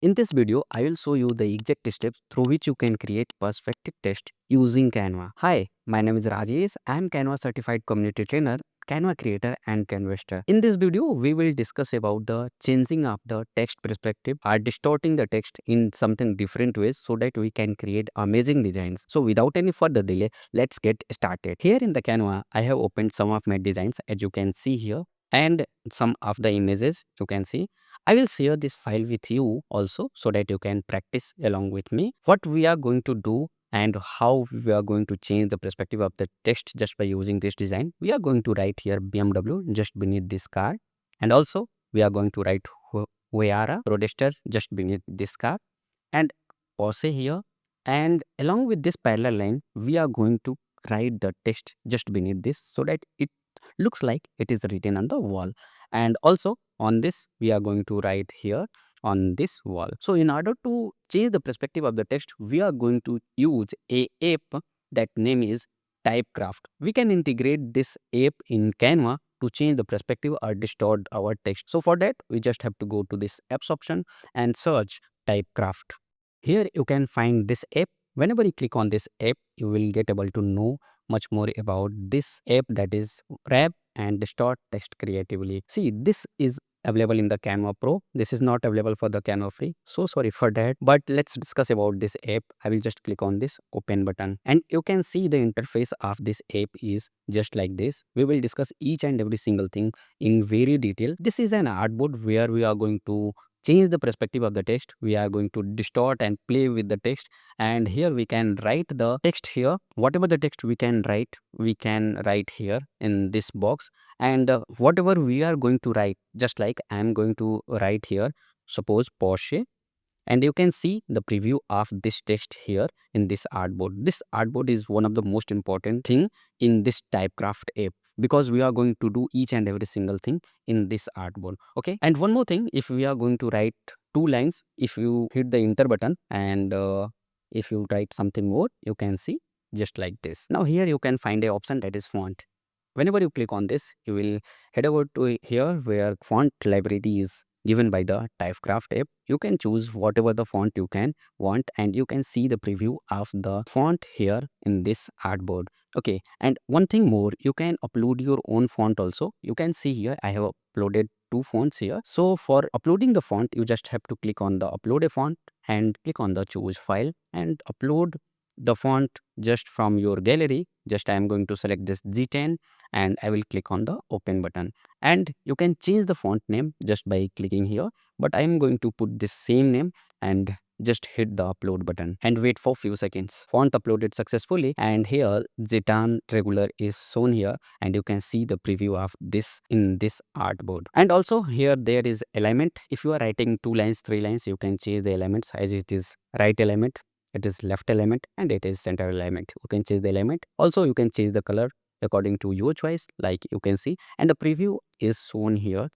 In this video, I will show you the exact steps through which you can create perspective text using Canva. Hi, my name is Rajesh. I am Canva certified community trainer, Canva creator and Canvaster. In this video, we will discuss about the changing of the text perspective or distorting the text in something different ways so that we can create amazing designs. So without any further delay, let's get started. Here in the Canva, I have opened some of my designs as you can see here and some of the images you can see. I will share this file with you also so that you can practice along with me what we are going to do and how we are going to change the perspective of the text just by using this design. We are going to write here BMW just beneath this car, and also we are going to write Huayara Roadster just beneath this car and Porsche here, and along with this parallel line we are going to write the text just beneath this so that it looks like it is written on the wall. And also on this we are going to write here on this wall. So in order to change the perspective of the text, we are going to use a app that name is Typecraft. We can integrate this app in Canva to change the perspective or distort our text. So for that we just have to go to this apps option and search Typecraft. Here you can find this app. Whenever you click on this app, you will get able to know much more about this app, that is wrap and distort text creatively. See, this is available in the Canva Pro. This is not available for the Canva Free. So sorry for that. But let's discuss about this app. I will just click on this open button and you can see the interface of this app is just like this. We will discuss each and every single thing in very detail. This is an artboard where we are going to change the perspective of the text. We are going to distort and play with the text, and here we can write the text here. Whatever the text we can write here in this box. And whatever we are going to write, just like I am going to write here, suppose Porsche, and you can see the preview of this text here in this artboard. This artboard is one of the most important thing in this Typecraft app because we are going to do each and every single thing in this artboard. Okay, and one more thing, if we are going to write two lines, if you hit the enter button and if you write something more, you can see just like this. Now here you can find a option that is font. Whenever you click on this, you will head over to here where font library is given by the Typecraft app. You can choose whatever the font you can want and you can see the preview of the font here in this artboard. Okay, and one thing more, you can upload your own font also. You can see here I have uploaded two fonts here. So for uploading the font, you just have to click on the upload a font and click on the choose file and upload the font just from your gallery. Just I am going to select this G10 and I will click on the open button, and you can change the font name just by clicking here, but I am going to put this same name and just hit the upload button and wait for few seconds. Font uploaded successfully, and here Zetan regular is shown here and you can see the preview of this in this artboard. And also here there is alignment. If you are writing two lines, three lines, you can change the elements as it is right alignment, it is left alignment, and it is center alignment. You can change the alignment. Also you can change the color according to your choice, like you can see, and the preview is shown here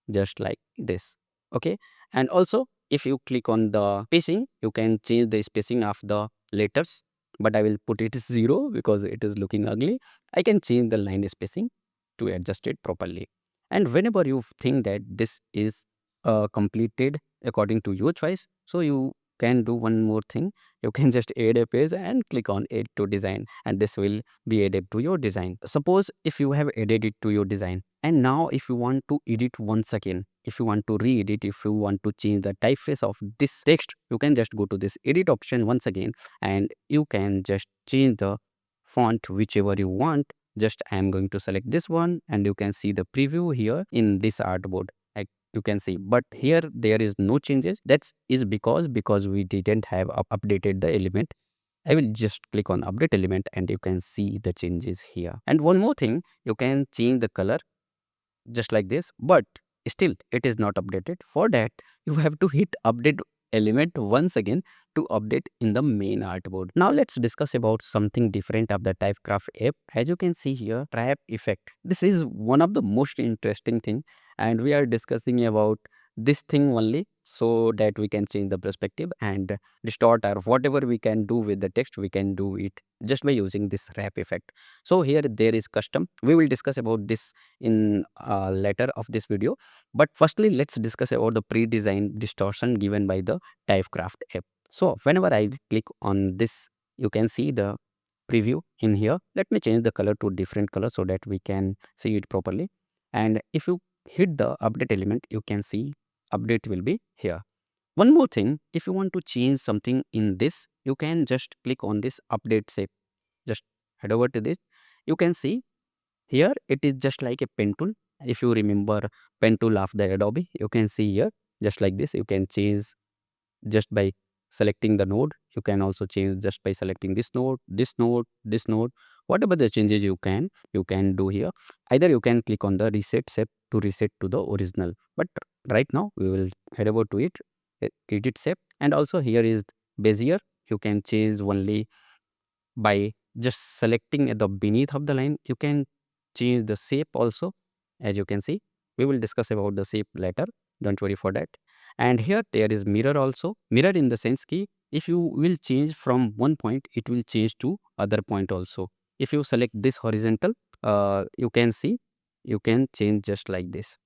just like this. Okay, and also if you click on the spacing, you can change the spacing of the letters, but I will put it 0 because it is looking ugly. I can change the line spacing to adjust it properly. And whenever you think that this is completed according to your choice, so you can do one more thing. You can just add a page and click on add to design, and this will be added to your design. Suppose if you have added it to your design, and now if you want to edit once again, if you want to re-edit, if you want to change the typeface of this text, you can just go to this edit option once again and you can just change the font whichever you want. Just I am going to select this one and you can see the preview here in this artboard. You can see, but here there is no changes. That is because we didn't have updated the element. I will just click on update element and you can see the changes here. And one more thing, you can change the color just like this, but still it is not updated. For that you have to hit update element once again to update in the main artboard. Now let's discuss about something different of the Typecraft app. As you can see here, trap effect. This is one of the most interesting thing, and we are discussing about this thing only, so that we can change the perspective and distort, or whatever we can do with the text, we can do it just by using this wrap effect. So here there is custom. We will discuss about this in later of this video. But firstly, let's discuss about the pre-designed distortion given by the Typecraft app. So whenever I click on this, you can see the preview in here. Let me change the color to different color so that we can see it properly. And if you hit the update element, you can see update will be here. One more thing, if you want to change something in this, you can just click on this update shape. Just head over to this. You can see here it is just like a pen tool. If you remember pen tool of the Adobe, you can see here just like this. You can change just by selecting the node. You can also change just by selecting this node, this node, this node. Whatever the changes you can do here. Either you can click on the reset shape to reset to the original. But right now we will head over to it, edit shape. And also here is Bezier. You can change only by just selecting at the beneath of the line. You can change the shape also. As you can see, we will discuss about the shape later, don't worry for that. And here there is mirror also. Mirror in the sense key, if you will change from one point, it will change to other point also. If you select this horizontal, you can see you can change just like this.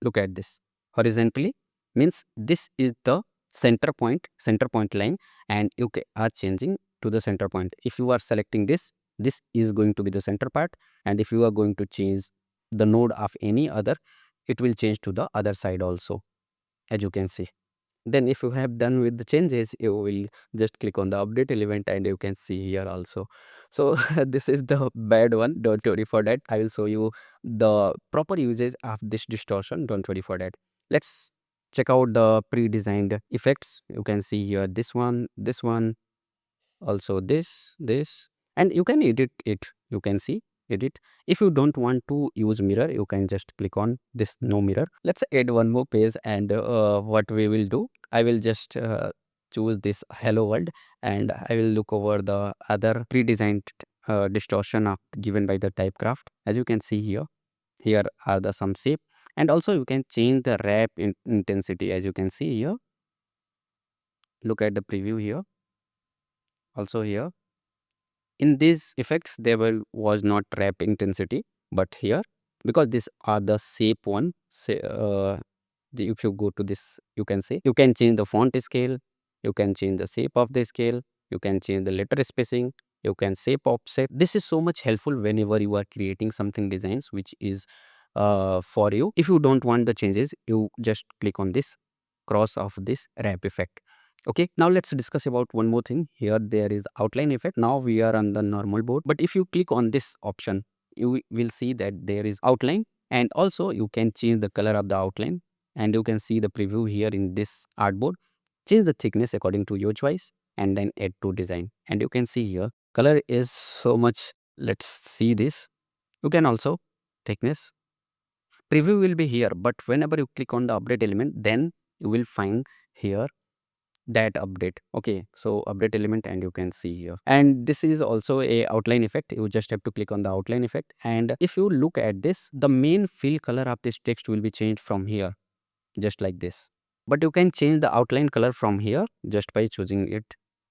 Look at this. Horizontally means this is the center point line, and you are changing to the center point. If you are selecting this, this is going to be the center part, and if you are going to change the node of any other, it will change to the other side also, as you can see. Then if you have done with the changes, you will just click on the update element and you can see here also. So this is the bad one, don't worry for that. I will show you the proper usage of this distortion, don't worry for that. Let's check out the pre-designed effects. You can see here this one, also this, and you can edit it. You can see edit. If you don't want to use mirror, you can just click on this no mirror. Let's add one more page, and what we will do, I will just choose this hello world, and I will look over the other pre-designed distortion given by the Typecraft. As you can see here are the some shape, and also you can change the wrap intensity. As you can see here, look at the preview here, also here. In these effects, there was not wrap intensity, but here, because these are the shape one, say, if you go to this, you can see, you can change the font scale, you can change the shape of the scale, you can change the letter spacing, you can shape offset. This is so much helpful whenever you are creating something designs which is for you. If you don't want the changes, you just click on this cross of this wrap effect. Okay, now let's discuss about one more thing. Here there is outline effect. Now we are on the normal board, but if you click on this option, you will see that there is outline, and also you can change the color of the outline, and you can see the preview here in this artboard. Change the thickness according to your choice, and then add to design. And you can see here color is so much. Let's see this. You can also thickness. Preview will be here, but whenever you click on the update element, then you will find here that update. Okay, so update element, and you can see here, and this is also a outline effect. You just have to click on the outline effect, and if you look at this, the main fill color of this text will be changed from here, just like this. But you can change the outline color from here just by choosing it,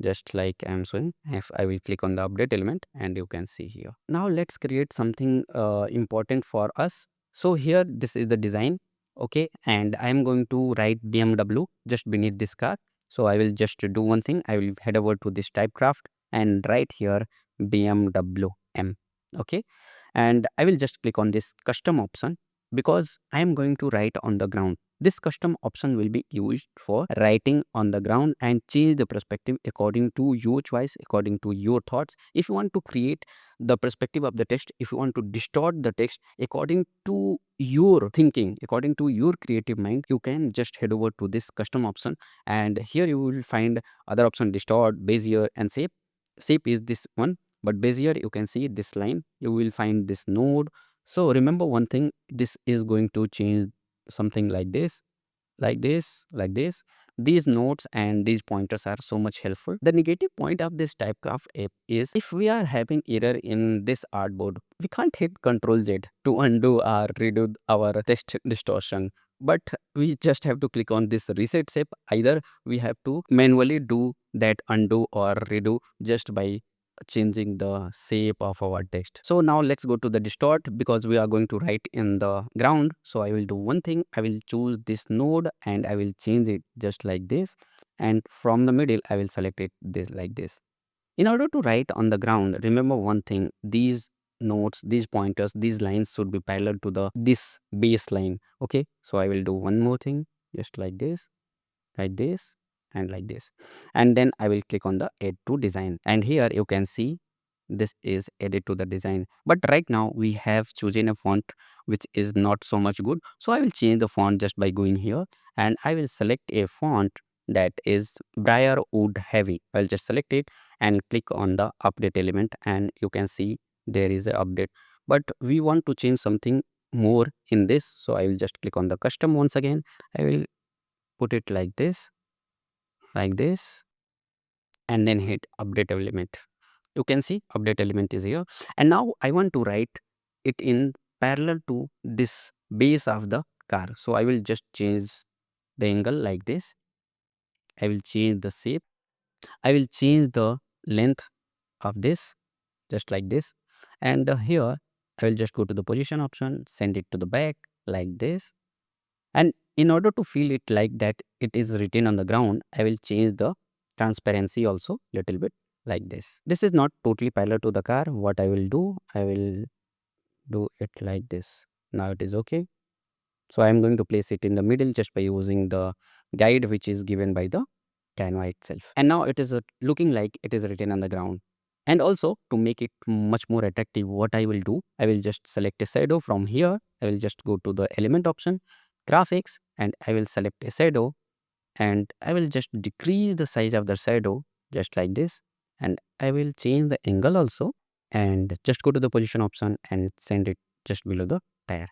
just like I'm showing. If I will click on the update element, and you can see here. Now let's create something important for us. So here this is the design. Okay, and I'm going to write BMW just beneath this car. So I will just do one thing. I will head over to this Typecraft and write here BMW M. Okay, and I will just click on this custom option, because I am going to write on the ground. This custom option will be used for writing on the ground and change the perspective according to your choice, according to your thoughts. If you want to create the perspective of the text, if you want to distort the text according to your thinking, according to your creative mind, you can just head over to this custom option, and here you will find other option: distort, bezier, and shape. Shape is this one, but bezier, you can see this line, you will find this node. So remember one thing, this is going to change something like this, like this, like this. These nodes and these pointers are so much helpful. The negative point of this Typecraft app is, if we are having error in this artboard, we can't hit Ctrl Z to undo or redo our text distortion. but we just have to click on this reset shape. Either we have to manually do that undo or redo just by changing the shape of our text. So now let's go to the distort because we are going to write in the ground. So I will do one thing. I will choose this node and I will change it just like this. And from the middle, I will select it this like this. In order to write on the ground, remember one thing, these nodes, these pointers, these lines should be parallel to the this baseline. Okay, so I will do one more thing, just like this, and like this. And then I will click on the add to design. And here you can see this is added to the design. But right now we have chosen a font which is not so much good. So I will change the font just by going here and I will select a font that is Briar Wood Heavy. I'll just select it and click on the update element and you can see there is an update. But we want to change something more in this. So I will just click on the custom once again. I will put it like this, and then hit update element. You can see update element is here. And now I want to write it in parallel to this base of the car. So I will just change the angle like this. I will change the shape. I will change the length of this just like this. And here I will just go to the position option, send it to the back like this. And in order to feel it like that it is written on the ground, I will change the transparency also little bit like this. This is not totally parallel to the car. What I will do, I will do it like this. Now it is okay. So I am going to place it in the middle just by using the guide which is given by the Canva itself. And now it is looking like it is written on the ground. And also to make it much more attractive, what I will do, I will just select a shadow from here. I will just go to the element option, graphics, and I will select a shadow and I will just decrease the size of the shadow just like this. And I will change the angle also and just go to the position option and send it just below the tire.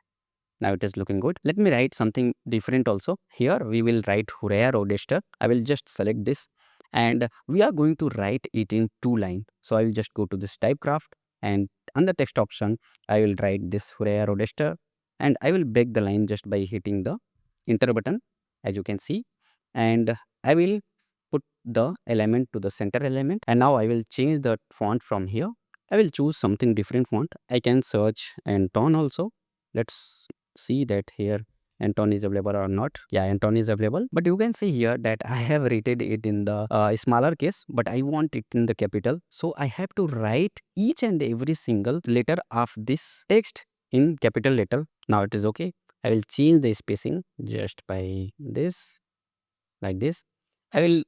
Now it is looking good. Let me write something different also. Here we will write Hurrah Roadster. I will just select this and we are going to write it in two lines. So I will just go to this typecraft and under text option, I will write this Hurrah Roadster and I will break the line just by hitting the enter button as you can see. And I will put the element to the center element and now I will change the font from here. I will choose something different font. I can search Anton also. Let's see that here Anton is available or not. Yeah, Anton is available. But you can see here that I have written it in the smaller case, but I want it in the capital. So I have to write each and every single letter of this text in capital letter. Now it is okay. I will change the spacing just by this, like this. I will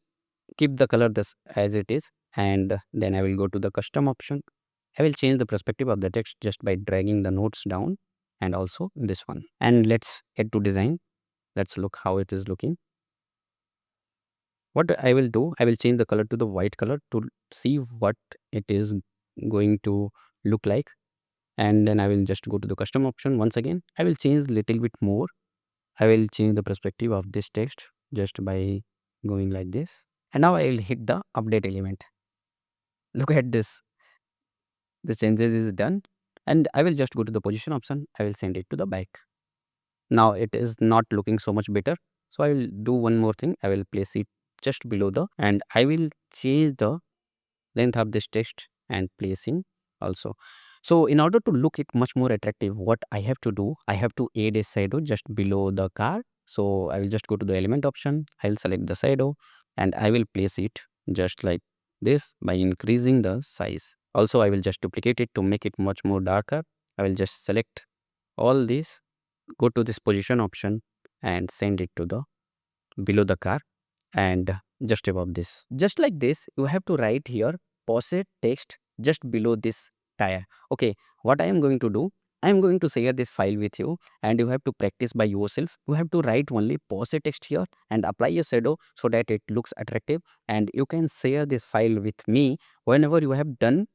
keep the color this as it is and then I will go to the custom option. I will change the perspective of the text just by dragging the notes down and also this one. And let's add to design. Let's look how it is looking. What I will do, I will change the color to the white color to see what it is going to look like. And then I will just go to the custom option once again. I will change little bit more. I will change the perspective of this text just by going like this. And now I will hit the update element. Look at this. The changes is done. And I will just go to the position option. I will send it to the back. Now it is not looking so much better. So I will do one more thing. I will place it just below the and I will change the length of this text and placing also. So in order to look it much more attractive, what I have to do, I have to add a shadow just below the car. So I will just go to the element option. I will select the shadow and I will place it just like this by increasing the size. Also, I will just duplicate it to make it much more darker. I will just select all these, go to this position option and send it to the below the car and just above this. Just like this, you have to write here poset text just below this tire. Okay, what I am going to do, I am going to share this file with you and you have to practice by yourself. You have to write only poset text here and apply a shadow so that it looks attractive and you can share this file with me. Whenever you have done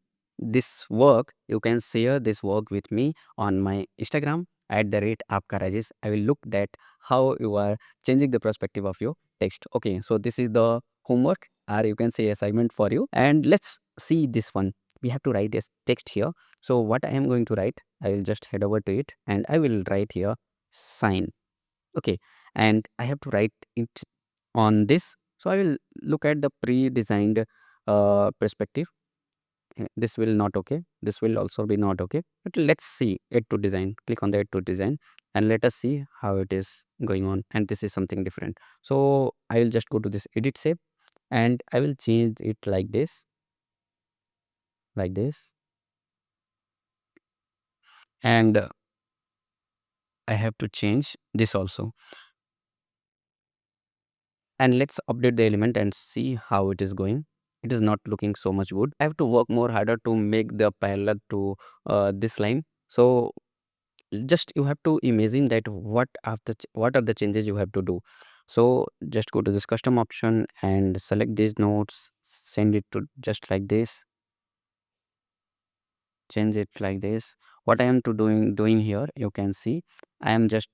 this work, you can share this work with me on my Instagram @aapka I will look that how you are changing the perspective of your text. Okay, so this is the homework or you can say assignment for you. And let's see this one. We have to write this text here. So what I am going to write, I will just head over to it and I will write here sign. Okay, and I have to write it on this. So I will look at the pre-designed perspective. This will not okay. This will also be not okay. But let's see it to design. Click on the it to design and let us see how it is going on. And this is something different. So I will just go to this edit shape and I will change it like this. And I have to change this also. And let's update the element and see how it is going. It is not looking so much good. I have to work more harder to make the parallel to this line. So just you have to imagine that what are the changes you have to do. So just go to this custom option and select these nodes, send it to just like this, change it like this. What I am to doing here, you can see I am just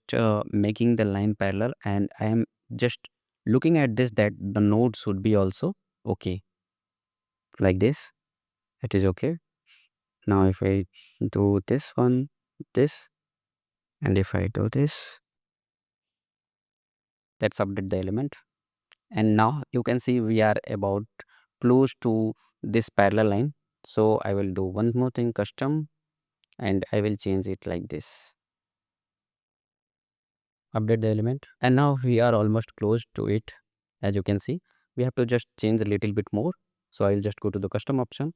making the line parallel, and I am just looking at this that the node should be also okay like this. It is okay. Now if I do this one, this, and if I do this, let's update the element. And now you can see we are about close to this parallel line. So I will do one more thing, custom, and I will change it like this. Update the element, and now we are almost close to it. As you can see, we have to just change a little bit more. So I'll just go to the custom option.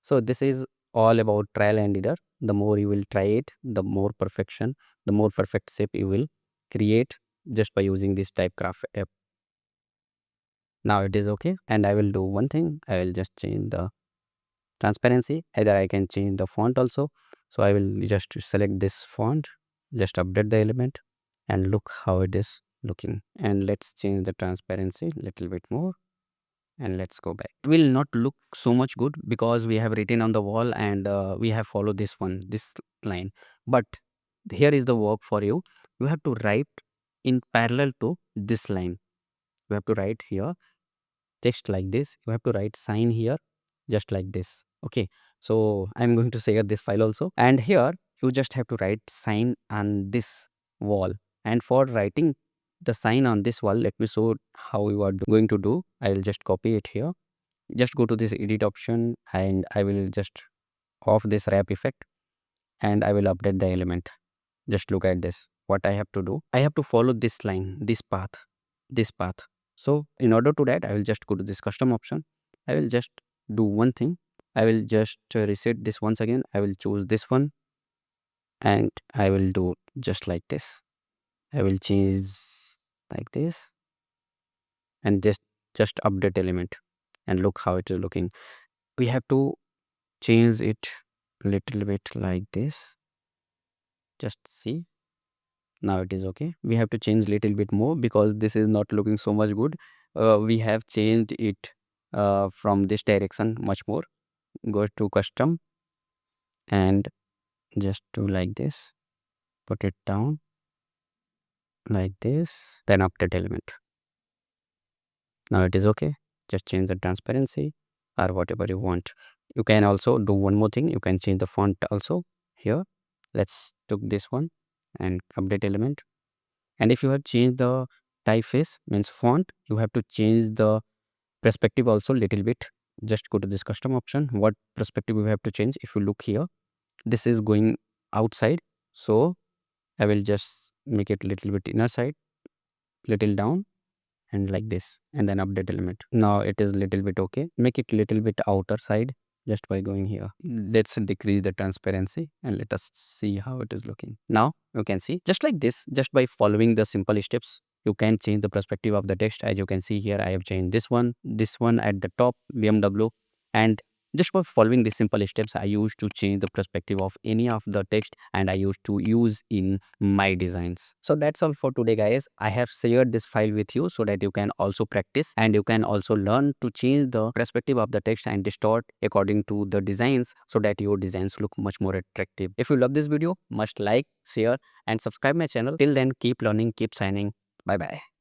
So this is all about trial and error. The more you will try it, the more perfect shape you will create just by using this typecraft app. Now it is okay, and I will do one thing. I will just change the transparency. Either I can change the font also. So I will just select this font, just update the element, and look how it is looking. And let's change the transparency little bit more, and let's go back. It will not look so much good because we have written on the wall, and we have followed this line. But here is the work for you. You have to write in parallel to this line. You have to write here text like this. You have to write sign here just like this. Okay, so I'm going to share this file also, and here you just have to write sign on this wall. And for writing the sign on this wall, let me show how you are going to do. I will just copy it here. Just go to this edit option, and I will just off this wrap effect, and I will update the element. Just look at this. What I have to do, I have to follow this line, this path. So in order to that, I will just go to this custom option. I will just do one thing. I will just reset this once again. I will choose this one, and I will do just like this. I will change like this, and just update element, and look how it is looking. We have to change it little bit like this. Just see. Now it is okay. We have to change little bit more because this is not looking so much good. We have changed it from this direction much more. Go to custom and just do like this. Put it down like this. Then update element. Now it is okay. Just change the transparency or whatever you want. You can also do one more thing. You can change the font also here. Let's took this one and update element. And if you have changed the typeface means font, you have to change the perspective also little bit. Just go to this custom option. What perspective you have to change? If you look here, this is going outside. So I will just make it little bit inner side, little down, and like this, and then update element. Now it is little bit okay. Make it little bit outer side just by going here. Let's decrease the transparency and let us see how it is looking. Now you can see just like this, just by following the simple steps, you can change the perspective of the text. As you can see here, I have changed this one at the top, BMW, and just by following these simple steps, I used to change the perspective of any of the text, and I used to use in my designs. So that's all for today, guys. I have shared this file with you so that you can also practice, and you can also learn to change the perspective of the text and distort according to the designs so that your designs look much more attractive. If you love this video, must like, share, and subscribe my channel. Till then, keep learning, keep signing. Bye bye.